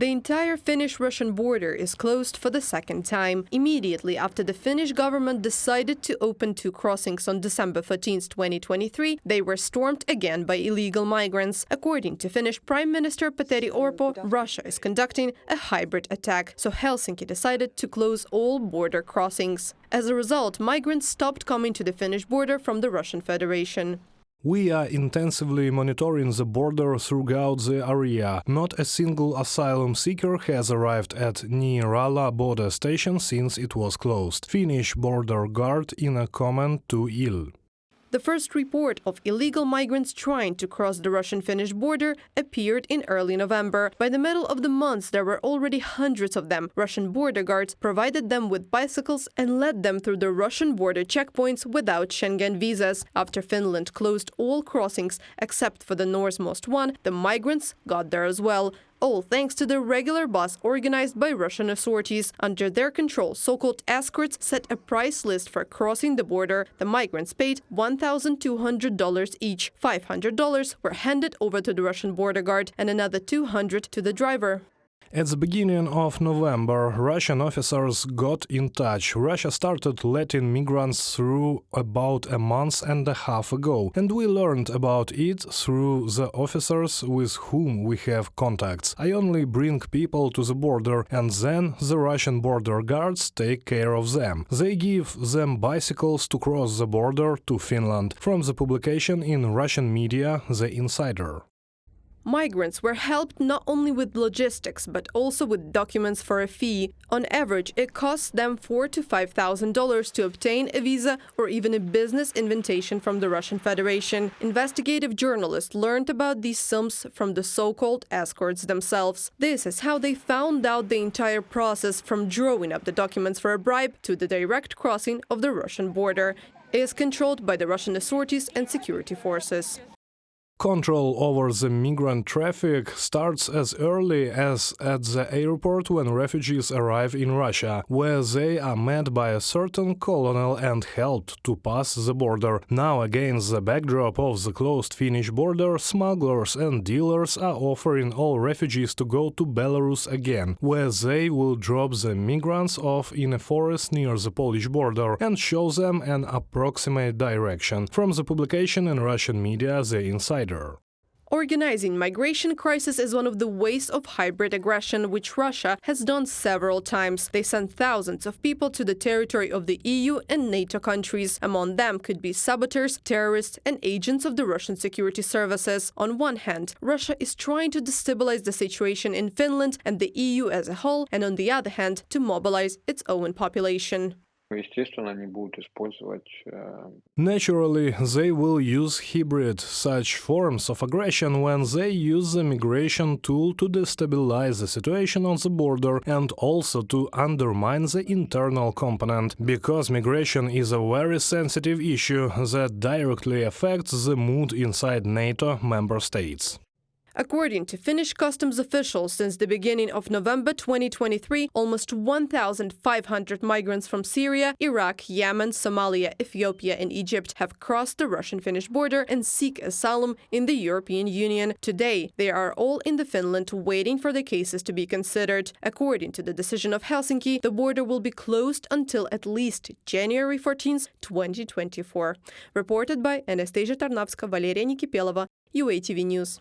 The entire Finnish-Russian border is closed for the second time. Immediately after the Finnish government decided to open two crossings on December 14, 2023, they were stormed again by illegal migrants. According to Finnish Prime Minister Petteri Orpo, Russia is conducting a hybrid attack, so Helsinki decided to close all border crossings. As a result, migrants stopped coming to the Finnish border from the Russian Federation. We are intensively monitoring the border throughout the area. Not a single asylum seeker has arrived at Niirala border station since it was closed. Finnish border guard in a comment to IL. The first report of illegal migrants trying to cross the Russian-Finnish border appeared in early November. By the middle of the month, there were already hundreds of them. Russian border guards provided them with bicycles and led them through the Russian border checkpoints without Schengen visas. After Finland closed all crossings except for the northmost one, the migrants got there as well. All thanks to the regular bus organized by Russian authorities. Under their control, so-called escorts set a price list for crossing the border. The migrants paid $1,200 each. $500 were handed over to the Russian border guard and another $200 to the driver. At the beginning of November, Russian officers got in touch. Russia started letting migrants through about a month and a half ago, and we learned about it through the officers with whom we have contacts. I only bring people to the border, and then the Russian border guards take care of them. They give them bicycles to cross the border to Finland. From the publication in Russian media, The Insider. Migrants were helped not only with logistics, but also with documents for a fee. On average, it costs them $4,000 to $5,000 to obtain a visa or even a business invitation from the Russian Federation. Investigative journalists learned about these sums from the so-called escorts themselves. This is how they found out the entire process, from drawing up the documents for a bribe to the direct crossing of the Russian border. It is controlled by the Russian authorities and security forces. Control over the migrant traffic starts as early as at the airport when refugees arrive in Russia, where they are met by a certain colonel and helped to pass the border. Now, against the backdrop of the closed Finnish border, smugglers and dealers are offering all refugees to go to Belarus again, where they will drop the migrants off in a forest near the Polish border and show them an approximate direction. From the publication in Russian media, The Insider. Organizing migration crisis is one of the ways of hybrid aggression, which Russia has done several times. They sent thousands of people to the territory of the EU and NATO countries. Among them could be saboteurs, terrorists, and agents of the Russian security services. On one hand, Russia is trying to destabilize the situation in Finland and the EU as a whole, and on the other hand, to mobilize its own population. Naturally, they will use hybrid such forms of aggression when they use the migration tool to destabilize the situation on the border and also to undermine the internal component, because migration is a very sensitive issue that directly affects the mood inside NATO member states. According to Finnish customs officials, since the beginning of November 2023, almost 1,500 migrants from Syria, Iraq, Yemen, Somalia, Ethiopia and Egypt have crossed the Russian-Finnish border and seek asylum in the European Union. Today, they are all in the Finland waiting for their cases to be considered. According to the decision of Helsinki, the border will be closed until at least January 14, 2024. Reported by Anastasia Tarnavska, Valeria Nikipelova, UATV News.